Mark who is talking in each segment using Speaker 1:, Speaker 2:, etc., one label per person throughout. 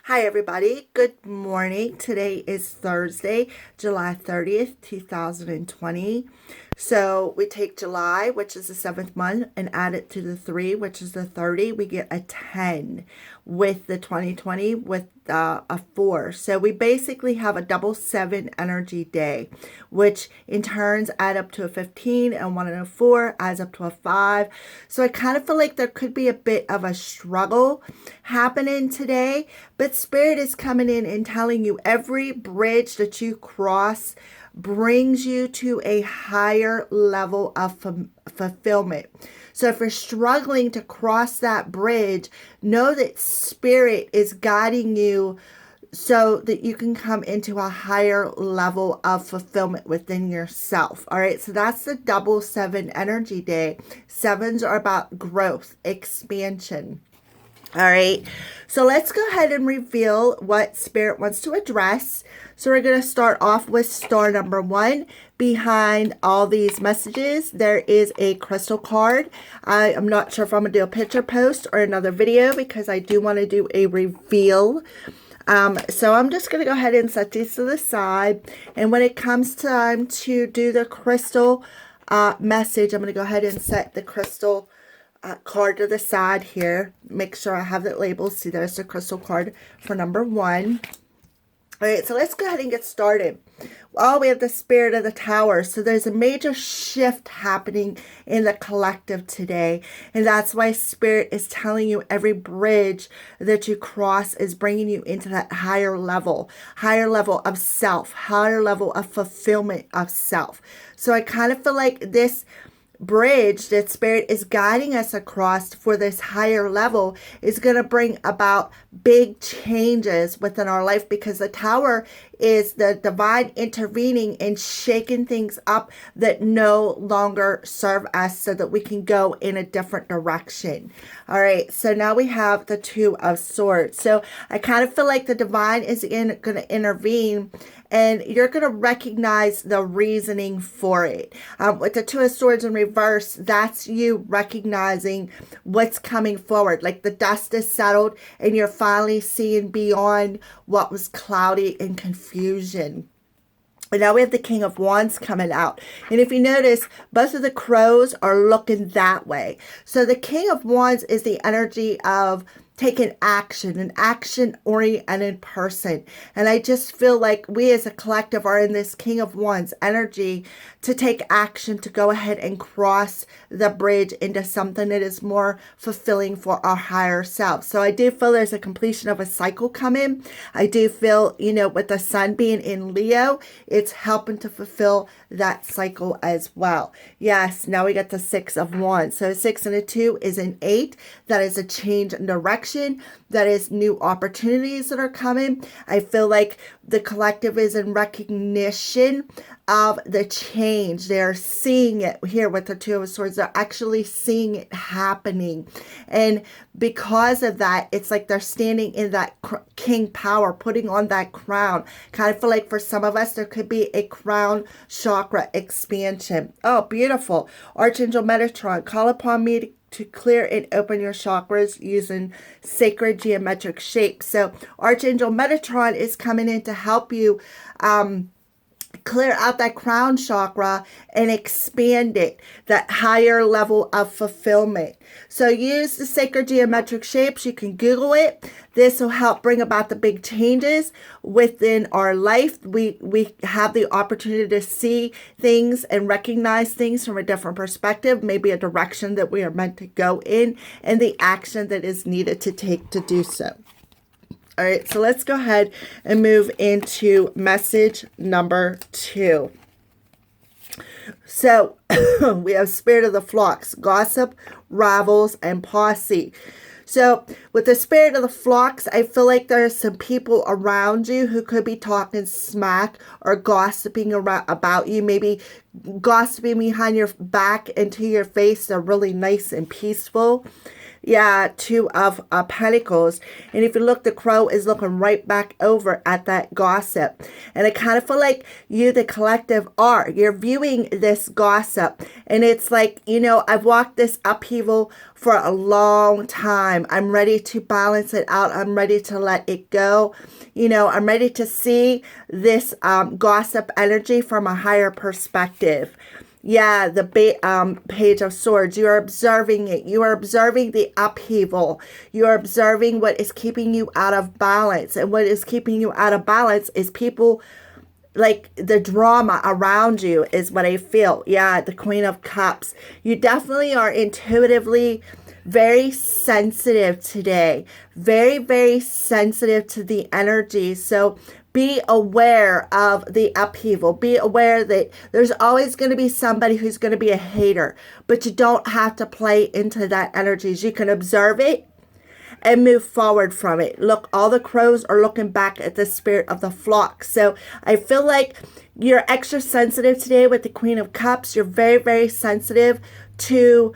Speaker 1: Hi, everybody. Good morning. Today is Thursday, July 30th, 2020. So we take July, which is the seventh month, and add it to the 3, which is the 30. We get a 10 with the 2020 with a 4. So we basically have a double 7 energy day, which in turns add up to a 15, and 1 and a 4 adds up to a 5. So I kind of feel like there could be a bit of a struggle happening today, but Spirit is coming in and telling you every bridge that you cross brings you to a higher level of fulfillment. So if you're struggling to cross that bridge, know that Spirit is guiding you so that you can come into a higher level of fulfillment within yourself. All right, so that's the double 7 energy day. 7s are about growth, expansion. All right, so let's go ahead and reveal what Spirit wants to address. So we're going to start off with star number 1. Behind all these messages, there is a crystal card. I am not sure if I'm going to do a picture post or another video because I do want to do a reveal. So I'm just going to go ahead and set these to the side. And when it comes time to do the crystal message, I'm going to go ahead and set the crystal card to the side here. Make sure I have it labeled. See, there's the crystal card for number 1. All right, so let's go ahead and get started. Oh, we have the Spirit of the Tower. So there's a major shift happening in the collective today. And that's why Spirit is telling you every bridge that you cross is bringing you into that higher level of self, higher level of fulfillment of self. So I kind of feel like this bridge that Spirit is guiding us across for this higher level is going to bring about big changes within our life, because the Tower is the divine intervening and shaking things up that no longer serve us so that we can go in a different direction. All right, so now we have the 2 of Swords. So I kind of feel like the divine is going to intervene, and you're going to recognize the reasoning for it. With the 2 of Swords in reverse, that's you recognizing what's coming forward. Like the dust is settled and you're finally seeing beyond what was cloudy and confusion. And now we have the King of Wands coming out. And if you notice, both of the crows are looking that way. So the King of Wands is the energy of taking action, an action-oriented person. And I just feel like we as a collective are in this King of Wands energy to take action, to go ahead and cross the bridge into something that is more fulfilling for our higher self. So I do feel there's a completion of a cycle coming. I do feel, with the sun being in Leo, it's helping to fulfill that cycle as well. Yes, now we got the 6 of Wands. So 6 and a 2 is an 8. That is a change in direction. That is new opportunities that are coming. I feel like the collective is in recognition of the change. They're seeing it here with the 2 of Swords. They're actually seeing it happening. And because of that, it's like they're standing in that king power, putting on that crown. Kind of feel like for some of us, there could be a crown chakra expansion. Oh, beautiful. Archangel Metatron, call upon me to clear and open your chakras using sacred geometric shapes. So Archangel Metatron is coming in to help you clear out that crown chakra and expand it, that higher level of fulfillment. So use the sacred geometric shapes. You can Google it. This will help bring about the big changes within our life. We have the opportunity to see things and recognize things from a different perspective, maybe a direction that we are meant to go in, and the action that is needed to take to do so. All right, so let's go ahead and move into message number 2. So we have Spirit of the Flocks, gossip, rivals, and posse. So with the Spirit of the Flocks, I feel like there are some people around you who could be talking smack or gossiping about you, maybe gossiping behind your back and to your face. They're really nice and peaceful. Yeah, Two of Pentacles. And if you look, the Crow is looking right back over at that gossip. And I kind of feel like you, the collective, you're viewing this gossip. And it's like, I've walked this upheaval for a long time. I'm ready to balance it out. I'm ready to let it go. I'm ready to see this gossip energy from a higher perspective. Yeah, the Page of Swords. You are observing it. You are observing the upheaval. You are observing what is keeping you out of balance. And what is keeping you out of balance is people, like the drama around you is what I feel. Yeah, the Queen of Cups. You definitely are intuitively very sensitive today. Very, very sensitive to the energy. So be aware of the upheaval. Be aware that there's always going to be somebody who's going to be a hater, but you don't have to play into that energy. You can observe it and move forward from it. Look, all the crows are looking back at the spirit of the flock. So I feel like you're extra sensitive today with the Queen of Cups. You're very, very sensitive to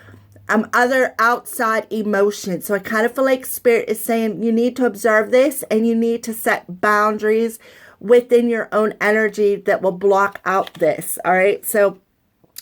Speaker 1: other outside emotions. So I kind of feel like Spirit is saying you need to observe this and you need to set boundaries within your own energy that will block out this. All right. So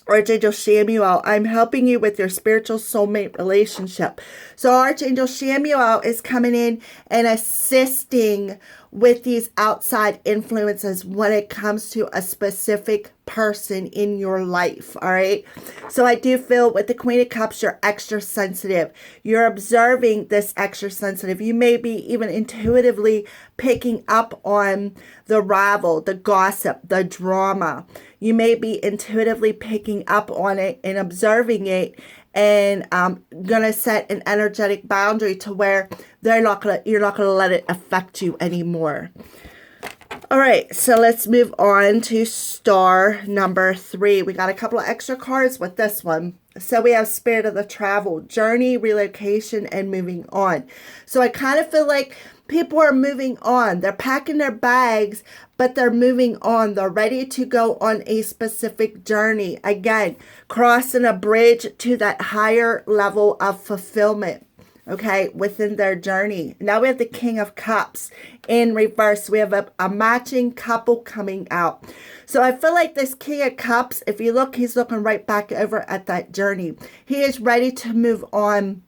Speaker 1: Archangel Samuel, I'm helping you with your spiritual soulmate relationship. So Archangel Samuel is coming in and assisting with these outside influences when it comes to a specific person in your life. All right. So I do feel with the Queen of Cups, you're extra sensitive. You're observing this extra sensitive. You may be even intuitively picking up on the ravel, the gossip, the drama. You may be intuitively picking up on it and observing it, and gonna set an energetic boundary to where you're not gonna let it affect you anymore. All right, so let's move on to star number 3. We got a couple of extra cards with this one. So we have Spirit of the Travel, Journey, Relocation, and Moving On. So I kind of feel like people are moving on. They're packing their bags, but they're moving on. They're ready to go on a specific journey. Again, crossing a bridge to that higher level of fulfillment, okay, within their journey. Now we have the King of Cups in reverse. We have a matching couple coming out. So I feel like this King of Cups, if you look, he's looking right back over at that journey. He is ready to move on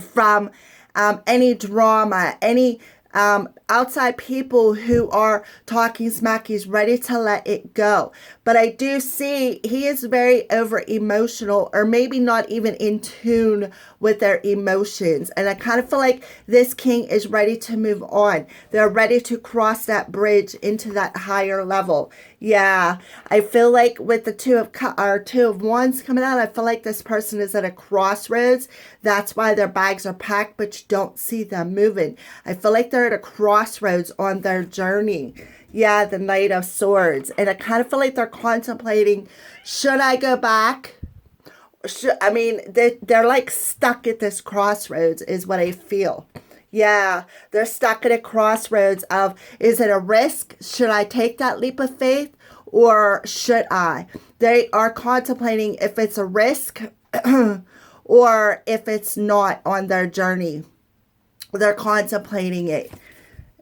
Speaker 1: from any drama, any outside people who are talking smack. He's ready to let it go. But I do see he is very over emotional, or maybe not even in tune with their emotions. And I kind of feel like this king is ready to move on. They're ready to cross that bridge into that higher level. Yeah, I feel like with the Two of Wands coming out, I feel like this person is at a crossroads. That's why their bags are packed, but you don't see them moving. I feel like they're at a crossroads on their journey. Yeah, the Knight of Swords. And I kind of feel like they're contemplating, should I go back? They're like stuck at this crossroads is what I feel. Yeah, they're stuck at a crossroads of, is it a risk? Should I take that leap of faith or should I? They are contemplating if it's a risk or if it's not on their journey. They're contemplating it.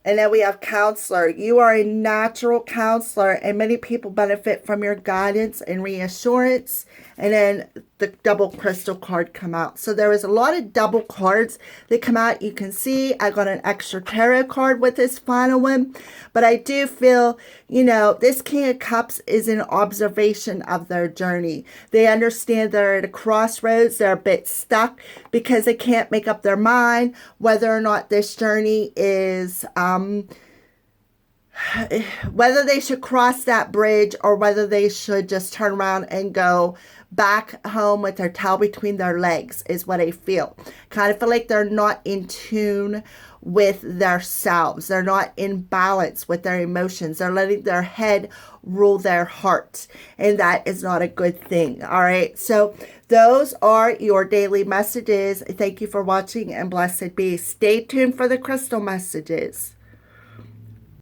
Speaker 1: And then we have Counselor. You are a natural counselor, and many people benefit from your guidance and reassurance. And then the double crystal card come out. So there is a lot of double cards that come out. You can see I got an extra tarot card with this final one. But I do feel, this King of Cups is an observation of their journey. They understand they're at a crossroads. They're a bit stuck because they can't make up their mind whether or not this journey is whether they should cross that bridge or whether they should just turn around and go back home with their tail between their legs is what I feel. Kind of feel like they're not in tune with themselves. They're not in balance with their emotions. They're letting their head rule their heart. And that is not a good thing. All right. So those are your daily messages. Thank you for watching and blessed be. Stay tuned for the crystal messages.